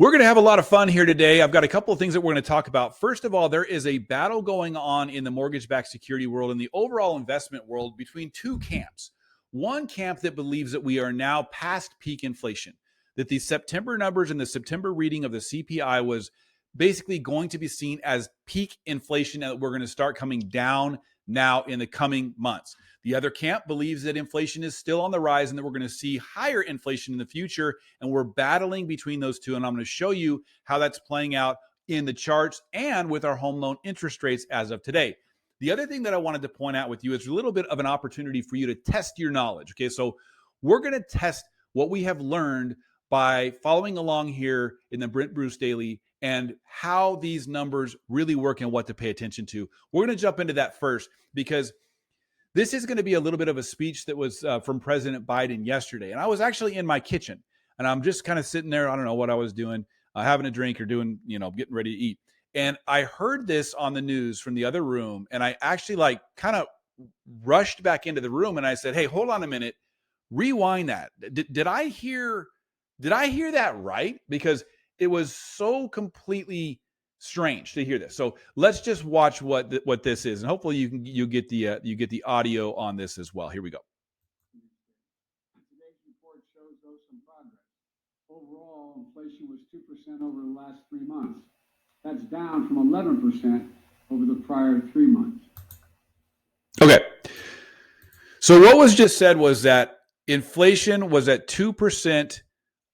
We're going to have a lot of fun here today. I've got a couple of things that we're going to talk about. First of all, there is a battle going on in the mortgage-backed security world and the overall investment world between two camps. One camp that believes that we are now past peak inflation, that the September numbers and the September reading of the CPI was basically going to be seen as peak inflation and that we're going to start coming down now in the coming months. The other camp believes that inflation is still on the rise and that we're going to see higher inflation in the future, and we're battling between those two. And I'm going to show you how that's playing out in the charts and with our home loan interest rates as of today. The other thing that I wanted to point out with you is a little bit of an opportunity for you to test your knowledge. Okay, so we're going to test what we have learned by following along here in the Brent Bruce Daily and how these numbers really work and what to pay attention to. We're going to jump into that first because this is going to be a little bit of a speech that was from President Biden yesterday. And I was actually in my kitchen and I'm just kind of sitting there. I don't know what I was doing, having a drink or doing, getting ready to eat. And I heard this on the news from the other room. And I actually kind of rushed back into the room and I said, hey, hold on a minute, rewind that. Did I hear that right? Because it was so completely strange to hear this. So let's just watch what this is, and hopefully you get the audio on this as well. Here we go. Today's report shows though some progress. Overall, inflation was 2% over the last 3 months. That's down from 11% over the prior 3 months. Okay. So what was just said was that inflation was at 2%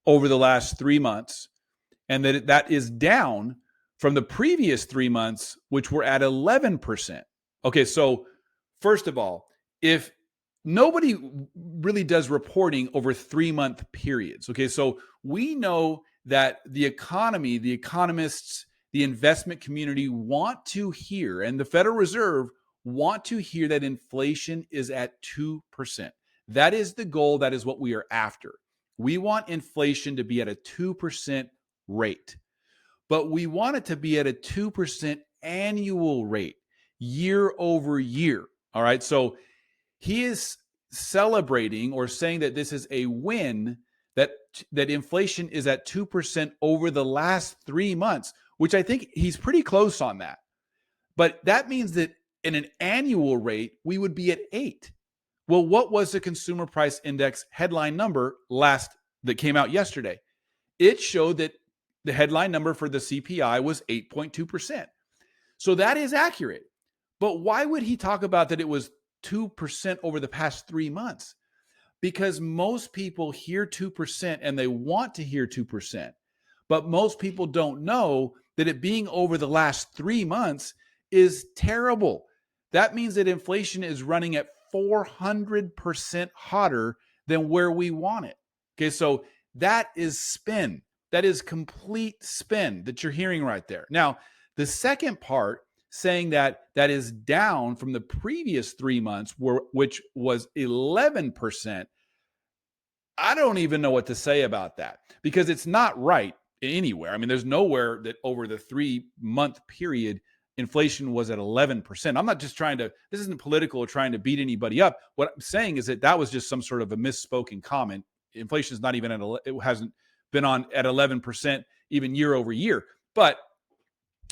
over the last 3 months, and that is down from the previous 3 months, which were at 11%. Okay, so first of all, if nobody really does reporting over 3-month periods, okay, so we know that the economy, the economists, the investment community want to hear, and the Federal Reserve want to hear that inflation is at 2%. That is the goal. That is what we are after. We want inflation to be at a 2% rate. But we want it to be at a 2% annual rate, year over year. All right. So he is celebrating or saying that this is a win, that inflation is at 2% over the last 3 months, which I think he's pretty close on that. But that means that in an annual rate, we would be at 8. Well, what was the consumer price index headline number that came out yesterday? It showed that the headline number for the CPI was 8.2%. So that is accurate. But why would he talk about that it was 2% over the past 3 months? Because most people hear 2% and they want to hear 2%. But most people don't know that it being over the last 3 months is terrible. That means that inflation is running at 400% hotter than where we want it. Okay, so that is spin. That is complete spin that you're hearing right there. Now, the second part saying that is down from the previous 3 months, which was 11%. I don't even know what to say about that because it's not right anywhere. I mean, there's nowhere that over the 3-month period, inflation was at 11%. I'm not just this isn't political or trying to beat anybody up. What I'm saying is that was just some sort of a misspoken comment. Inflation is not even it hasn't been at 11% even year over year. But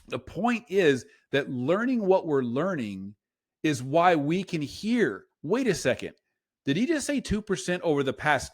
the point is that learning what we're learning is why we can hear, wait a second, did he just say 2% over the past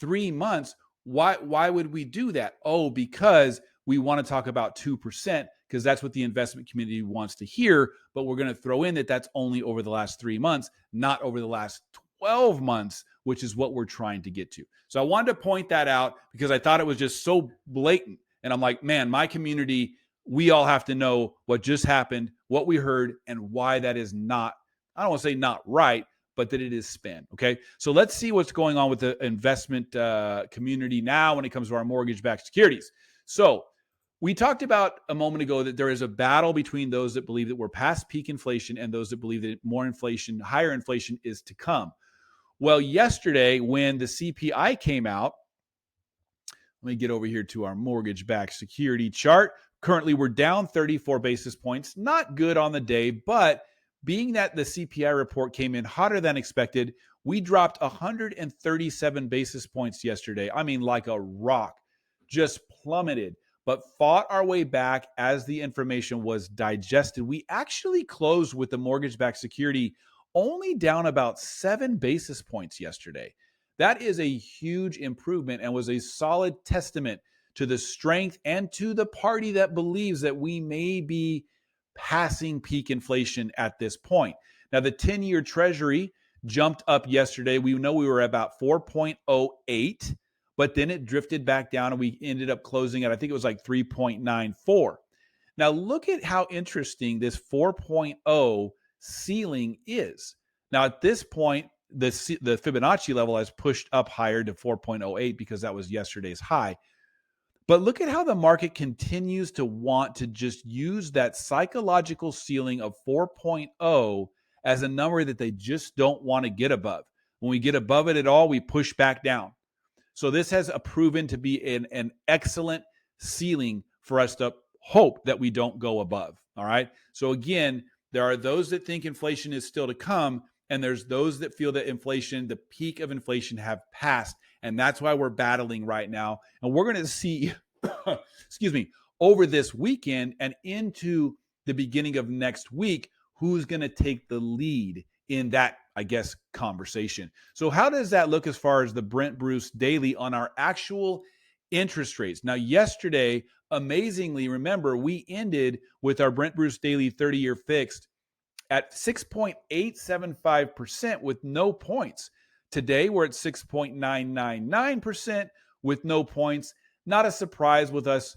3 months? Why would we do that? Oh, because we want to talk about 2% because that's what the investment community wants to hear. But we're going to throw in that that's only over the last 3 months, not over the last 12 months, which is what we're trying to get to. So I wanted to point that out because I thought it was just so blatant. And I'm like, man, my community, we all have to know what just happened, what we heard, and why that is not, I don't want to say not right, but that it is spin. Okay. So let's see what's going on with the investment community now when it comes to our mortgage-backed securities. So we talked about a moment ago that there is a battle between those that believe that we're past peak inflation and those that believe that more inflation, higher inflation is to come. Well, yesterday when the CPI came out, let me get over here to our mortgage-backed security chart. Currently, we're down 34 basis points. Not good on the day, but being that the CPI report came in hotter than expected, we dropped 137 basis points yesterday. I mean, like a rock, just plummeted. but fought our way back as the information was digested. We actually closed with the mortgage-backed security only down about 7 basis points yesterday. That is a huge improvement and was a solid testament to the strength and to the party that believes that we may be passing peak inflation at this point. Now, the 10-year Treasury jumped up yesterday. We know we were about 4.08, but then it drifted back down and we ended up closing at, I think it was like 3.94. Now, look at how interesting this 4.0 ceiling is. Now, at this point, the Fibonacci level has pushed up higher to 4.08 because that was yesterday's high. But look at how the market continues to want to just use that psychological ceiling of 4.0 as a number that they just don't want to get above. When we get above it at all, we push back down. So this has proven to be an excellent ceiling for us to hope that we don't go above. All right. So again, there are those that think inflation is still to come, and there's those that feel that inflation, the peak of inflation, have passed. And that's why we're battling right now. And we're going to see, excuse me, over this weekend and into the beginning of next week, who's going to take the lead in that, I guess, conversation. So how does that look as far as the Brent Bruce daily on our actual interest rates? Now, yesterday, amazingly, remember, we ended with our Brent Bruce daily 30-year fixed at 6.875% with no points. Today, we're at 6.999% with no points. Not a surprise with us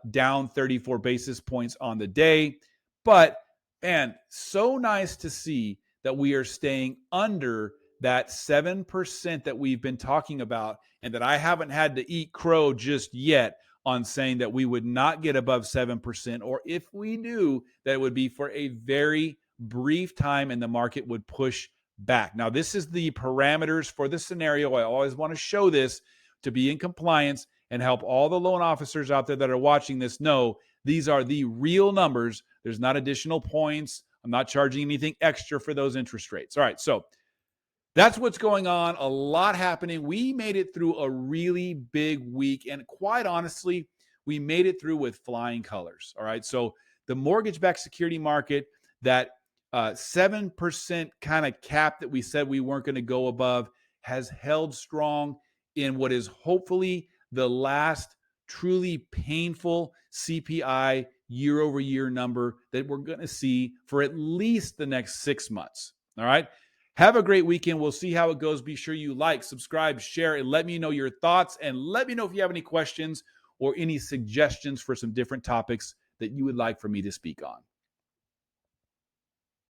down 34 basis points on the day. But, man, so nice to see that we are staying under that 7% that we've been talking about, and that I haven't had to eat crow just yet on saying that we would not get above 7%, or if we do, that it would be for a very brief time and the market would push back. Now, this is the parameters for the scenario. I always want to show this to be in compliance and help all the loan officers out there that are watching this know these are the real numbers. There's not additional points. I'm not charging anything extra for those interest rates. All right, so that's what's going on. A lot happening. We made it through a really big week, and quite honestly, we made it through with flying colors. All right, so the mortgage-backed security market, that 7% kind of cap that we said we weren't going to go above, has held strong in what is hopefully the last truly painful CPI year-over-year number that we're going to see for at least the next 6 months. All right. Have a great weekend. We'll see how it goes. Be sure you like, subscribe, share, and let me know your thoughts. And let me know if you have any questions or any suggestions for some different topics that you would like for me to speak on.